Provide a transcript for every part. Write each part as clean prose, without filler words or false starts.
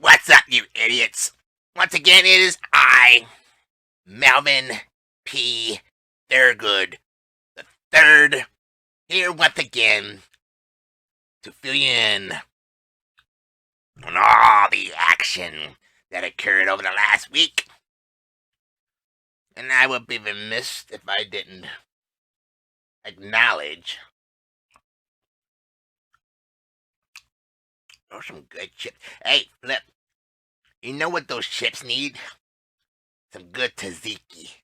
What's up, you idiots? Once again, it is I, Melvin P. Thurgood the Third, here once again to fill you in on all the action that occurred over the last week. And I would be remiss if I didn't acknowledge those some good chips. Hey, Flip, you know what those chips need? Some good tzatziki.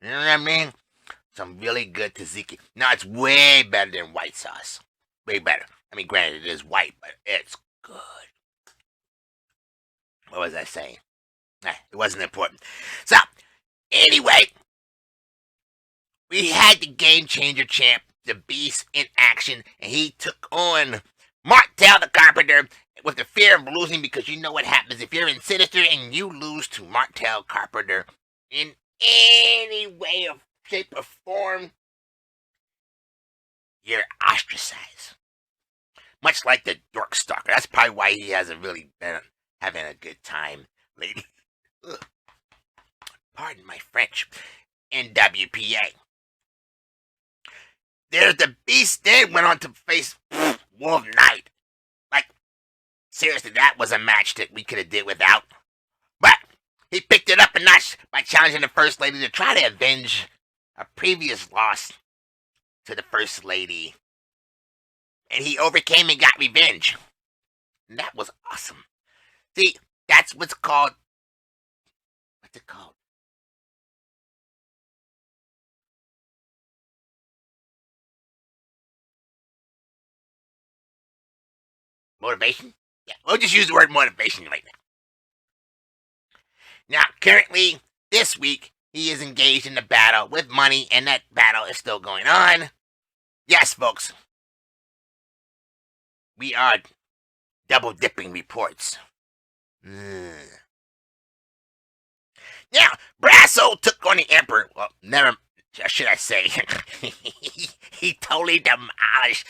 You know what I mean? Some really good tzatziki. Now, it's way better than white sauce. Way better. I mean, granted, it is white, but it's good. What was I saying? It wasn't important. So, anyway, we had the Game Changer champ, the Beast, in action, and he took on Martel the Carpenter with the fear of losing, because you know what happens if you're in Sinister and you lose to Martel Carpenter in any way, or shape, or form. You're ostracized. Much like the Dork Stalker. That's probably why he hasn't really been having a good time lately. Pardon my French. NWPA. There's the Beast, then went on to face Wolf Knight. Like, seriously, that was a match that we could have did without. But he picked it up a notch by challenging the First Lady to try to avenge a previous loss to the First Lady. And he overcame and got revenge. And that was awesome. See, that's what's called... What's it called? Motivation? Yeah, we'll just use the word motivation right now. Now, currently, this week, he is engaged in a battle with money, and that battle is still going on. Yes, folks. We are double-dipping reports. Now, Brasso took on the Emperor. Well, never should I say. he totally demolished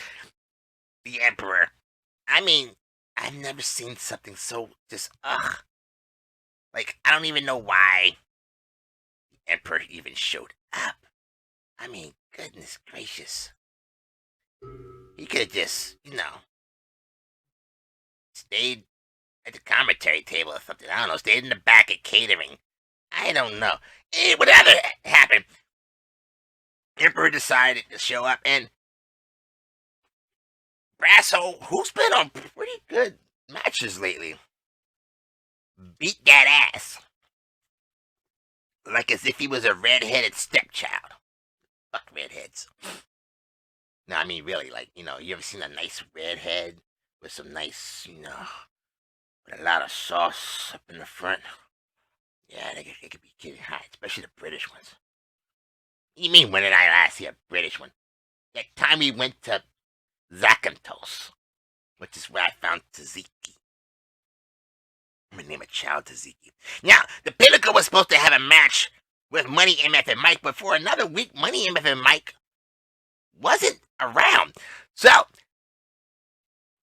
the Emperor. I mean, I've never seen something so just, Like, I don't even know why the Emperor even showed up. I mean, goodness gracious. He could have just, stayed at the commentary table or something. I don't know, stayed in the back at catering. I don't know. Whatever happened, Emperor decided to show up, and Brasso, who's been on pretty good matches lately, beat that ass. Like as if he was a red-headed stepchild. Fuck redheads. No, I mean really, like, you ever seen a nice redhead with some nice, with a lot of sauce up in the front? Yeah, they could be getting hot, especially the British ones. You mean, when did I last see a British one? That time we went to Zakynthos, which is where I found tzatziki. I'm gonna name a child tzatziki. Now, the Pinnacle was supposed to have a match with Money MF and Mike, but for another week, Money MF and Mike wasn't around. So,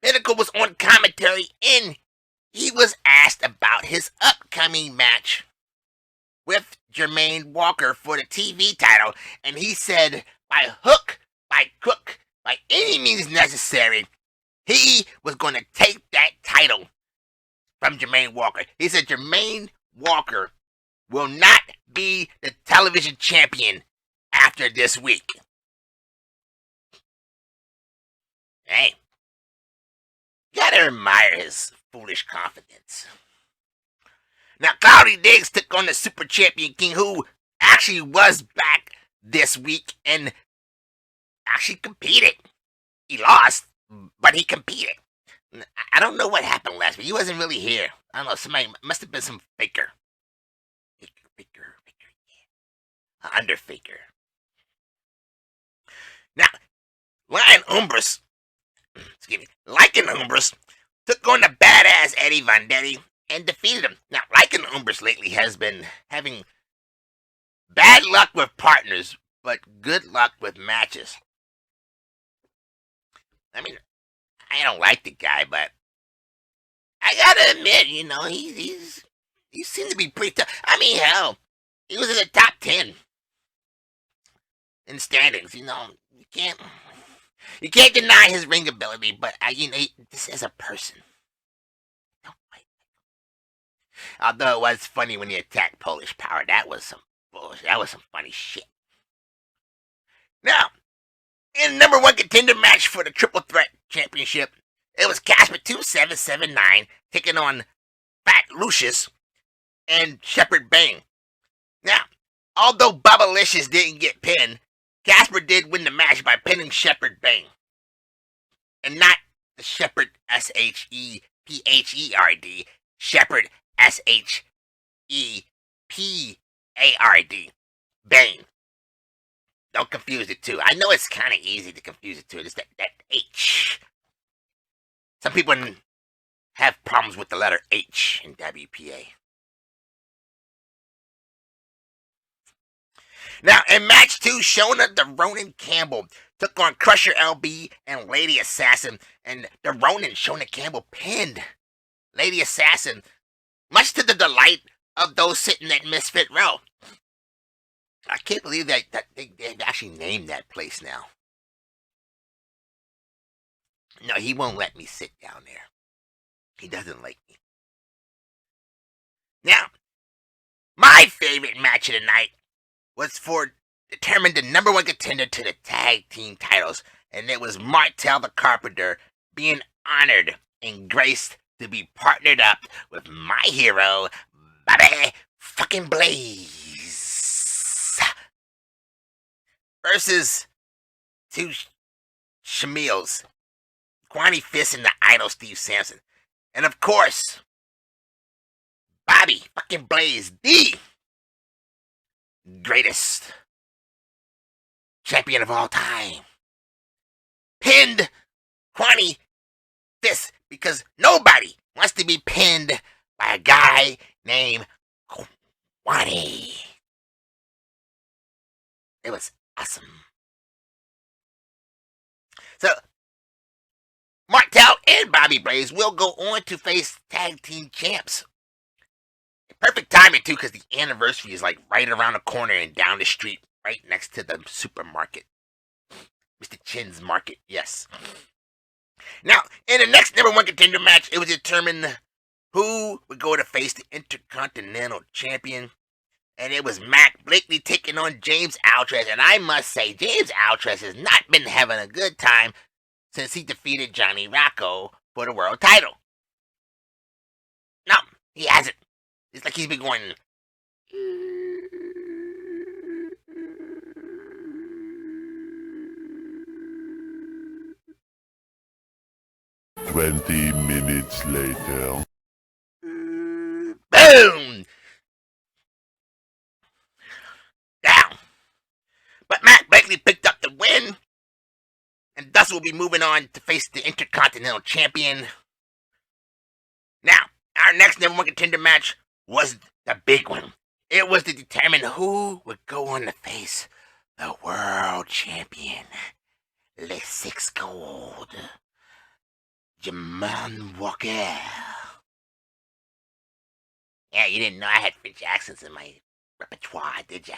Pinnacle was on commentary, and he was asked about his upcoming match with Jermaine Walker for the TV title, and he said, by hook, by crook, by any means necessary, he was going to take that title from Jermaine Walker. He said Jermaine Walker will not be the television champion after this week. Hey, gotta admire his foolish confidence. Now, Cloudy Diggs took on the Super Champion King, who actually was back this week and actually competed. He lost, but he competed. I don't know what happened last week. He wasn't really here. I don't know. Somebody must have been some faker. Faker, yeah. Under faker. Now, Lion Umbris, excuse me, Lycan Umbris took on the badass Eddie Vendetti and defeated him. Now, Lycan Umbris lately has been having bad luck with partners, but good luck with matches. I mean, I don't like the guy, but I gotta admit, he seems to be pretty tough. I mean, hell, he was in the top 10 in standings. You can't deny his ring ability, but this is a person. Although it was funny when he attacked Polish Power, that was some bullshit. That was some funny shit. Now, in the number one contender match for the Triple Threat Championship, it was Casper 2779 taking on Fat Lucius and Shepherd Bane. Now, although Bubba Licious didn't get pinned, Casper did win the match by pinning Shepherd Bane. And not the Shepherd Sheppherd, Shepherd Shepard, Bane. Don't confuse the two. I know it's kind of easy to confuse the two. It's that H. Some people have problems with the letter H in WPA. Now, in match 2, Shona the Ronin Campbell took on Crusher LB and Lady Assassin, and the Ronin, Shona Campbell, pinned Lady Assassin, much to the delight of those sitting at Misfit Row. I can't believe that they've actually named that place now. No, he won't let me sit down there. He doesn't like me. Now, my favorite match of the night was for determined the number one contender to the tag team titles, and it was Martel the Carpenter being honored and graced to be partnered up with my hero, Bobby fucking Blaze, versus two Shamils, Kwani Fist and the Idol Steve Sampson. And of course, Bobby fucking Blaze, the greatest champion of all time, pinned Kwani Fist because nobody wants to be pinned by a guy named Kwani. It was awesome. So, Martel and Bobby Blaze will go on to face tag team champs. Perfect timing, too, because the anniversary is like right around the corner and down the street, right next to the supermarket. Mr. Chin's Market, yes. Now, in the next number one contender match, it was determined who would go to face the Intercontinental Champion. And it was Mac Blakely taking on James Altrez. And I must say, James Altrez has not been having a good time since he defeated Johnny Rocco for the world title. No, he hasn't. It's like he's been going... 20 minutes later. Boom! Down. But Matt Blakely picked up the win, and thus will be moving on to face the Intercontinental Champion. Now, our next number one contender match was the big one. It was to determine who would go on to face the World Champion, Le Six Gold, Jaman Walker. Yeah, you didn't know I had French accents in my repertoire, did ya?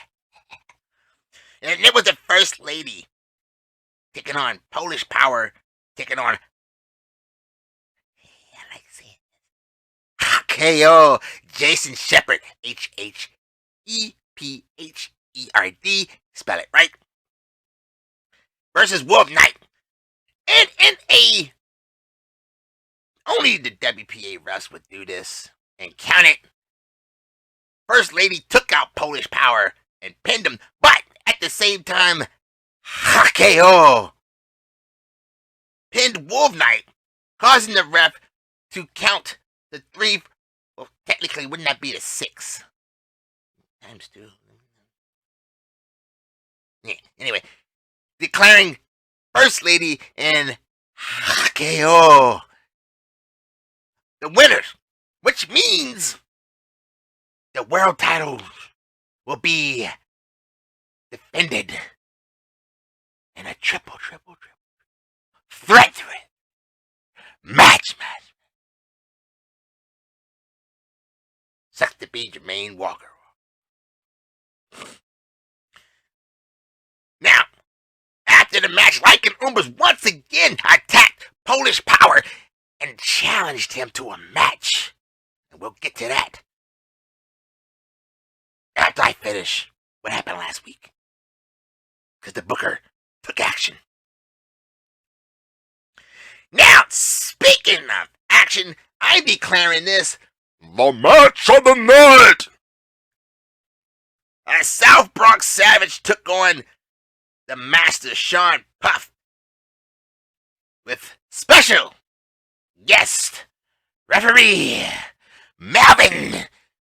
And it was the First Lady taking on Polish Power, taking on... I like saying this. KO, Jason Shepherd, H-H-E-P-H-E-R-D, spell it right, versus Wolf Knight. And in a Only the WPA refs would do this and count it. First Lady took out Polish Power and pinned him, but at the same time, Hakeo pinned Wolf Knight, causing the ref to count the 3. Well, technically, wouldn't that be the 6? Times 2. Yeah, anyway, declaring First Lady and Hakeo the winners, which means the world titles will be defended in a triple threat match. Sucks to be Jermaine Walker. Now, after the match, Lycan Umbers once again attacked Polish Power and challenged him to a match. And we'll get to that after I finish what happened last week. Because the booker took action. Now, speaking of action, I'm declaring this the match of the night. As South Bronx Savage took on the Master Sean Puff with special guest referee Melvin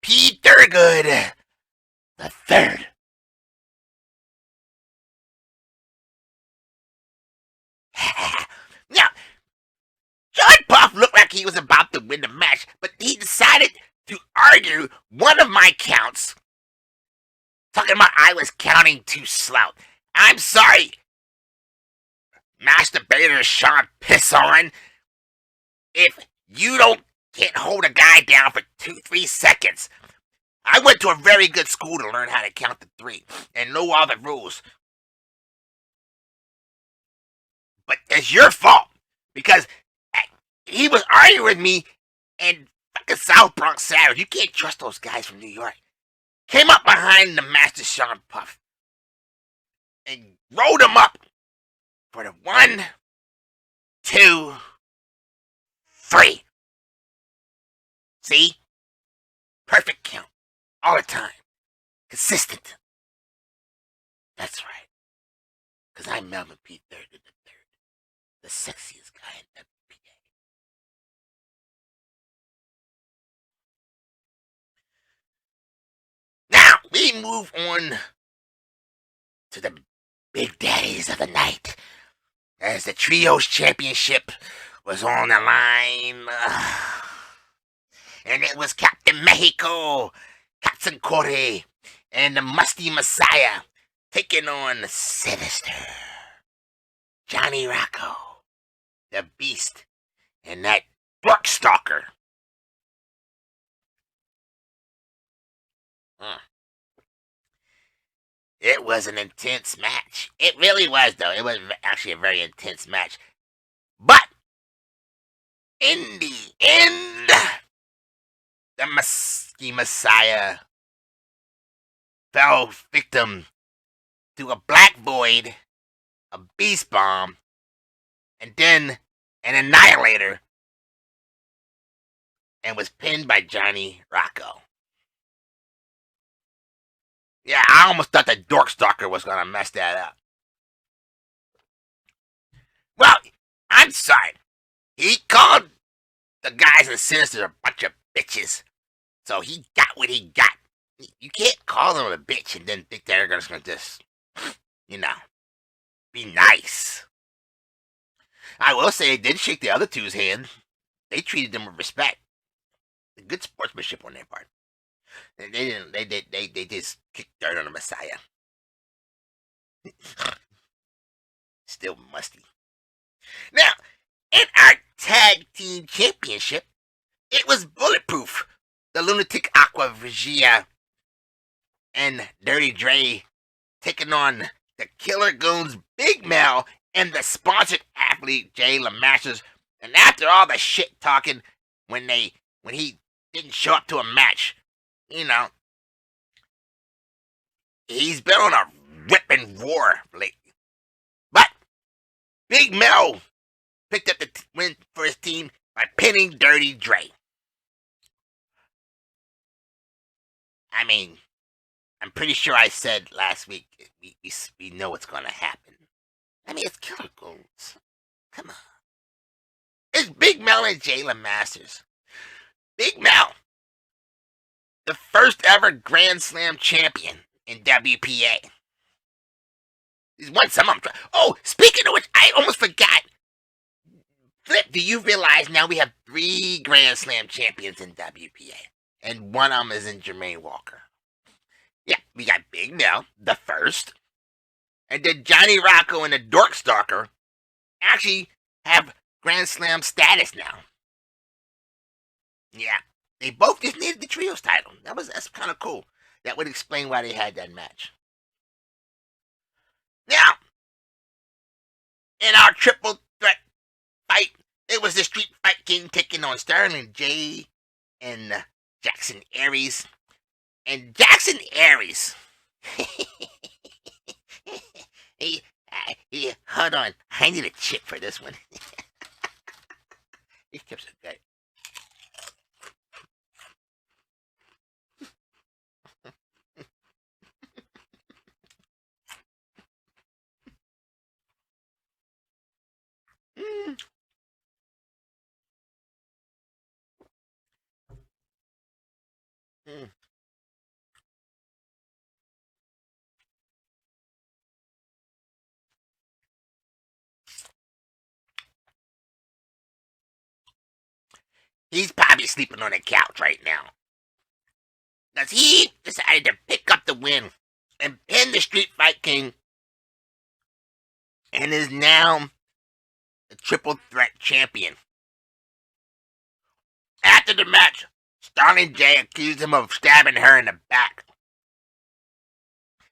P. Thurgood the third. Now, Sean Puff looked like he was about to win the match, but he decided to argue one of my counts, talking about I was counting too slow. I'm sorry, masturbator Sean Pisson. If you can't hold a guy down for 2-3 seconds. I went to a very good school to learn how to count to 3 and know all the rules. But it's your fault because he was arguing with me, and fucking South Bronx Savage, you can't trust those guys from New York, came up behind the Master Sean Puff and rolled him up for the 1, 2, 3. See? Perfect count. All the time. Consistent. That's right. Because I'm Melvin P. Thurgood the third. The sexiest guy in WPA. Now, we move on to the big daddies of the night. As the Trios Championship was on the line. And it was Captain Mexico, Katsunkore, and the Musty Messiah taking on the Sinister, Johnny Rocco, the Beast, and that Darkstalker. It was an intense match. It really was, though. It was actually a very intense match. But in the end, the Musky Messiah fell victim to a Black Void, a Beast Bomb, and then an Annihilator, and was pinned by Johnny Rocco. Yeah, I almost thought the Darkstalker was going to mess that up. Well, I'm sorry. He called the guys in Sinister a bunch of bitches. So he got what he got. You can't call them a bitch and then think they're just going to just, be nice. I will say they did shake the other two's hand. They treated them with respect. Good sportsmanship on their part. They didn't. They just kicked dirt on the Messiah. Still musty. Now, in our tag team championship, it was Bulletproof, the Lunatic Aqua Vigia, and Dirty Dre taking on the Killer Goons Big Mel and the sponsored athlete Jay LaMasters. And after all the shit talking, when he didn't show up to a match, he's been on a ripping roar lately. But Big Mel picked up the win for his team, by pinning Dirty Dre. I mean, I'm pretty sure I said last week we know what's going to happen. I mean, it's Killer Goons. Come on. It's Big Mel and Jayla Masters. Big Mel, the first ever Grand Slam champion in WPA. He's won some of them. Oh, speaking of which, I almost forgot. Flip, do you realize now we have 3 Grand Slam champions in WPA? And one of them is in Jermaine Walker. Yeah, we got Big Mel, the first. And then Johnny Rocco and the Dork Stalker actually have Grand Slam status now. Yeah, they both just needed the trios title. That's kind of cool. That would explain why they had that match. Now, in our triple threat fight, it was the Street Fight King taking on Sterling J and Jackson Aries. And Jackson Aries, hold on, I need a chip for this one. These chips are good. He's probably sleeping on the couch right now. Because he decided to pick up the win and pin the Street Fight King and is now the triple threat champion. After the match, Starling J accused him of stabbing her in the back.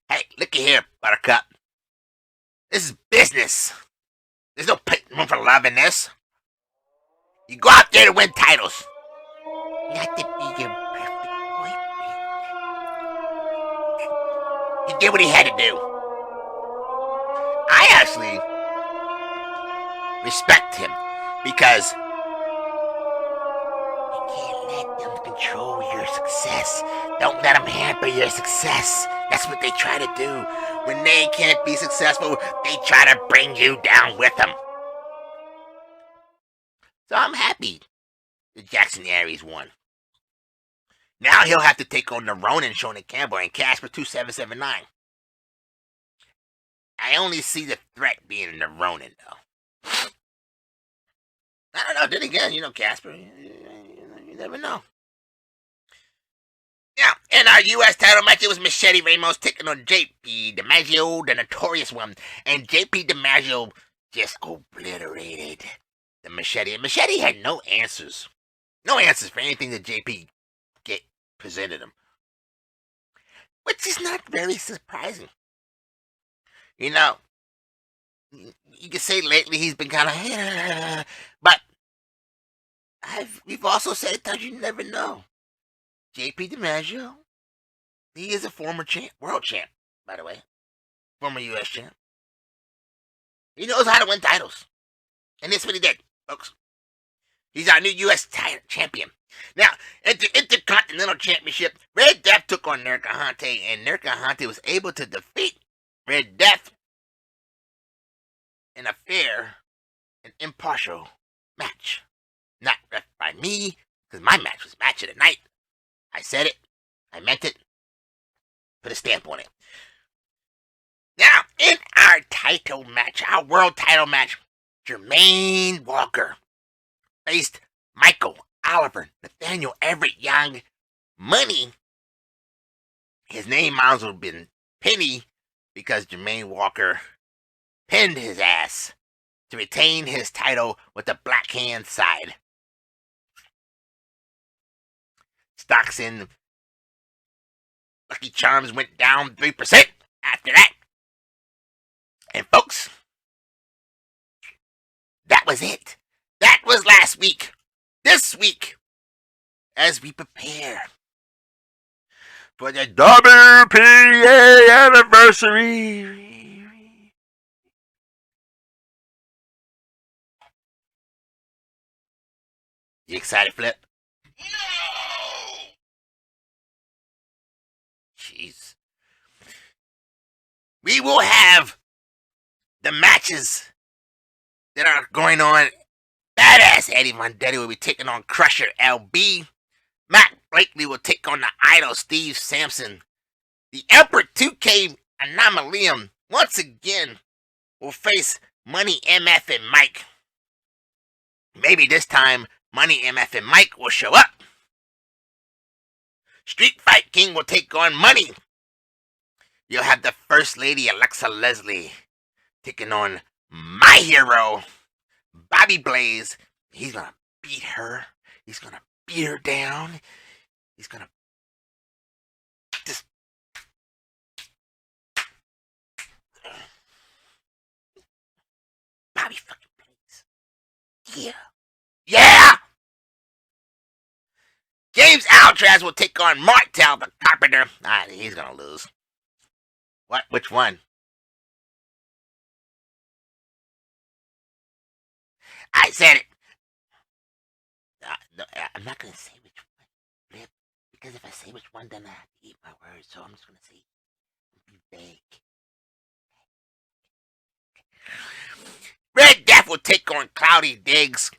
Hey, looky here, Buttercup. This is business. There's no room for love in this. You go out there to win titles. Not to be your perfect boyfriend. He did what he had to do. I actually respect him because you can't let them control your success. Don't let them hamper your success. That's what they try to do. When they can't be successful, they try to bring you down with them. So I'm happy that Jackson Aries won. Now he'll have to take on the Ronin, Shonen Campbell, and Casper 2779. I only see the threat being in the Ronin, though. I don't know. Then again, Casper, you never know. Now, in our U.S. title match, it was Machete Ramos taking on JP DiMaggio, the Notorious One. And JP DiMaggio just obliterated the Machete. And Machete had no answers. No answers for anything that JP presented him. Which is not very surprising. You could say lately he's been kind of, but we've also said that you never know. JP DiMaggio, he is a former world champ, by the way. Former U.S. champ. He knows how to win titles. And that's what he did, folks. He's our new U.S. champion. Now, at the Intercontinental Championship, Red Death took on Nerkahante, and Nerkahante was able to defeat Red Death in a fair and impartial match. Not ref by me, because my match was match of the night. I said it. I meant it. Put a stamp on it. Now, in our title match, our world title match, Jermaine Walker faced Michael, Oliver, Nathaniel Everett Young, Money. His name might as well have been Penny because Jermaine Walker pinned his ass to retain his title with the black hand side. Stocks in Lucky Charms went down 3% after that. And folks, that was it. That was last week. This week, as we prepare for the WPA anniversary. You excited, Flip? No! Jeez. We will have the matches that are going on. Badass Eddie Vendetti will be taking on Crusher LB. Matt Blakely will take on the Idol Steve Sampson. The Emperor 2K Anomalium once again will face Money MF and Mike. Maybe this time Money MF and Mike will show up. Street Fight King will take on Money. You'll have the First Lady Alexa Leslie taking on my hero, Bobby Blaze. He's gonna beat her. He's gonna beat her down. He's gonna just Bobby fucking Blaze. Yeah. Yeah! James Alcatraz will take on Martel the Carpenter. He's gonna lose. What? Which one? I said it. No, I'm not gonna say which one, Flip, because if I say which one, then I have to eat my words. So I'm just gonna say, be vague. Red Death will take on Cloudy Diggs.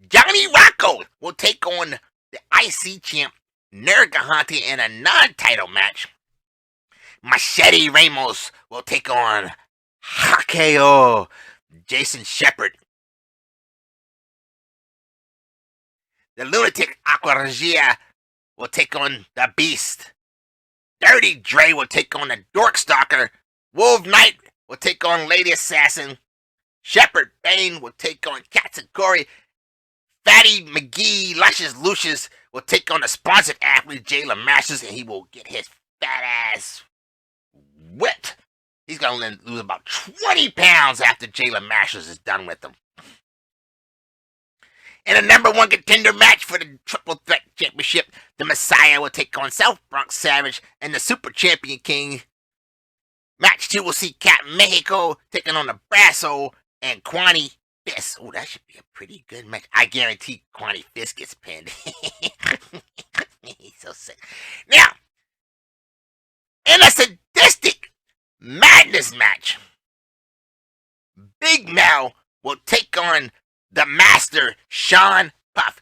Johnny Rocco will take on the IC champ Nergahante in a non-title match. Machete Ramos will take on Hakeo Jason Shepard. The Lunatic Aquaregia will take on the Beast. Dirty Dre will take on the Dorkstalker. Wolf Knight will take on Lady Assassin. Shepard Bane will take on Katsukori. Fatty McGee Luscious Lucius will take on the sponsored athlete Jayla Masters, and he will get his fat ass whipped. He's gonna lose about 20 pounds after Jayla Masters is done with him. In a number one contender match for the Triple Threat Championship, the Messiah will take on South Bronx Savage and the Super Champion King. Match 2 will see Cat Mexico taking on the Brasso and Kwani Fist. Oh, that should be a pretty good match. I guarantee Kwani Fist gets pinned. He's so sick. Now, in a sadistic madness match, Big Mel will take on the Master Sean Puff.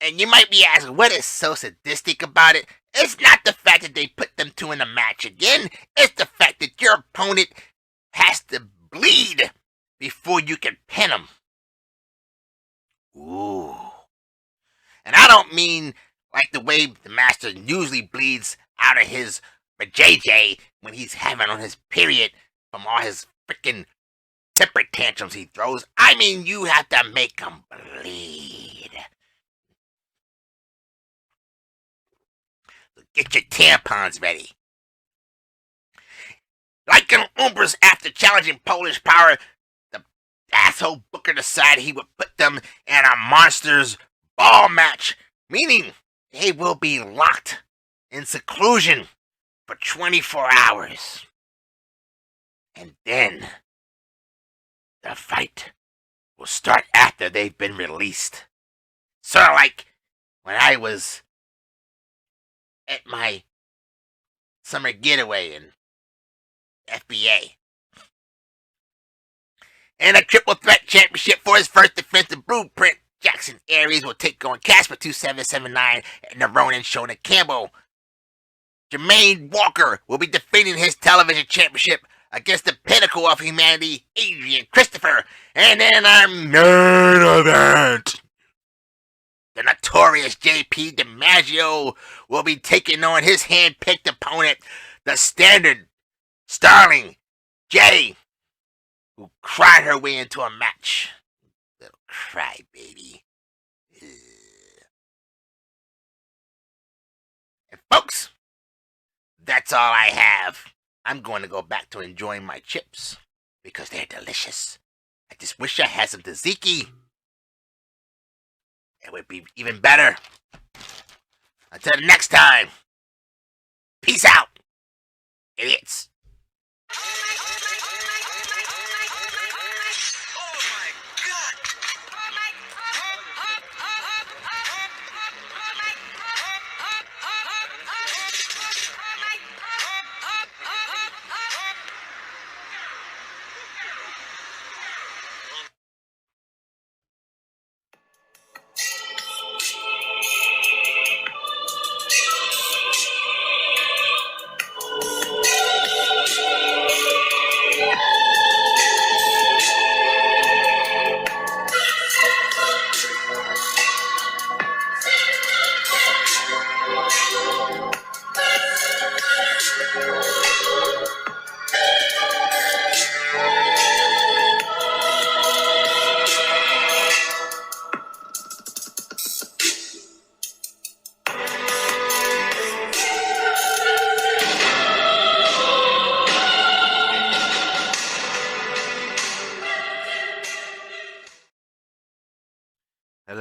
And you might be asking, what is so sadistic about it? It's not the fact that they put them two in a match again. It's the fact that your opponent has to bleed before you can pin him. Ooh. And I don't mean like the way the Master usually bleeds out of his JJ when he's having on his period from all his freaking temper tantrums he throws. I mean, you have to make him bleed. So get your tampons ready. Like an Umbras after challenging Polish Power, the asshole Booker decided he would put them in a Monsters Ball match, meaning they will be locked in seclusion for 24 hours. And then the fight will start after they've been released. Sort of like when I was at my summer getaway in FBA. In a Triple Threat Championship for his first defensive blueprint, Jackson Aries will take on Casper 2779 and the Ronin Shona Campbell. Jermaine Walker will be defending his television championship against the pinnacle of humanity, Adrian Christopher. And in our main event, the notorious JP DiMaggio will be taking on his hand-picked opponent, the standard Starling J, who cried her way into a match. Little crybaby. And folks, that's all I have. I'm going to go back to enjoying my chips because they're delicious. I just wish I had some tzatziki. It would be even better. Until the next time, peace out, idiots. Oh my God!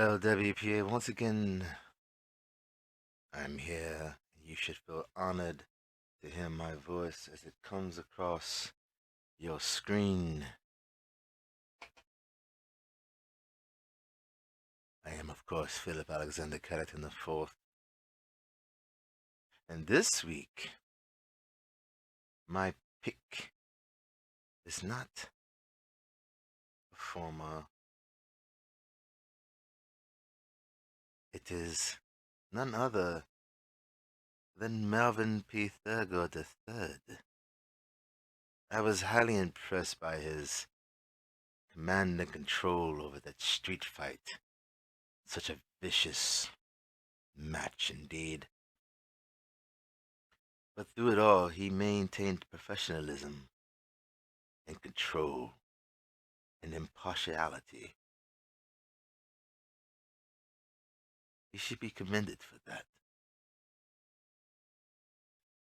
Hello, WPA. Once again, I'm here. You should feel honored to hear my voice as it comes across your screen. I am, of course, Philip Alexander Catterton IV. And this week, my pick is not a former. It is none other than Melvin P. Thurgood III. I was highly impressed by his command and control over that street fight. Such a vicious match indeed. But through it all, he maintained professionalism and control and impartiality. He should be commended for that.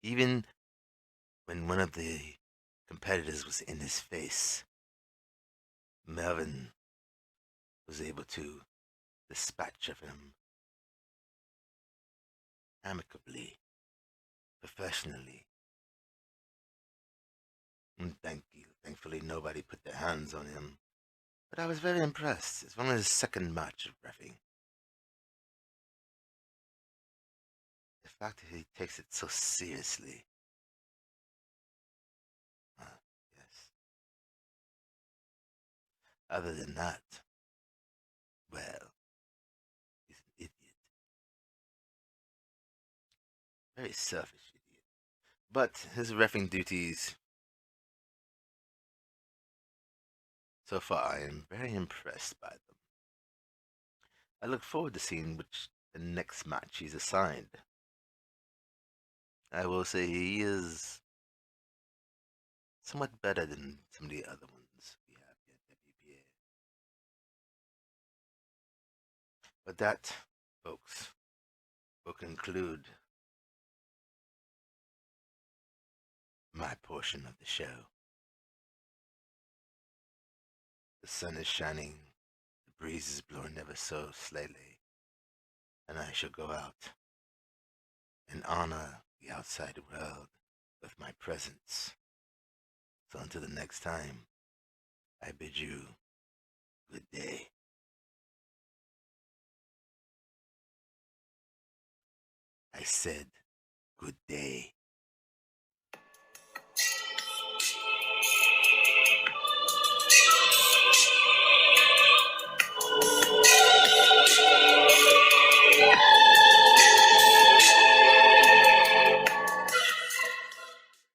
Even when one of the competitors was in his face, Melvin was able to dispatch of him amicably, professionally. And thankfully nobody put their hands on him. But I was very impressed. It's one of his second match of reffing. The fact that he takes it so seriously. Yes. Other than that, well, he's an idiot. Very selfish idiot. But his reffing duties, so far, I am very impressed by them. I look forward to seeing which the next match he's assigned. I will say he is somewhat better than some of the other ones we have here at WPA. But that, folks, will conclude my portion of the show. The sun is shining, the breeze is blowing ever so slightly, and I shall go out and honor the outside world with my presence. So until the next time, I bid you good day. I said good day.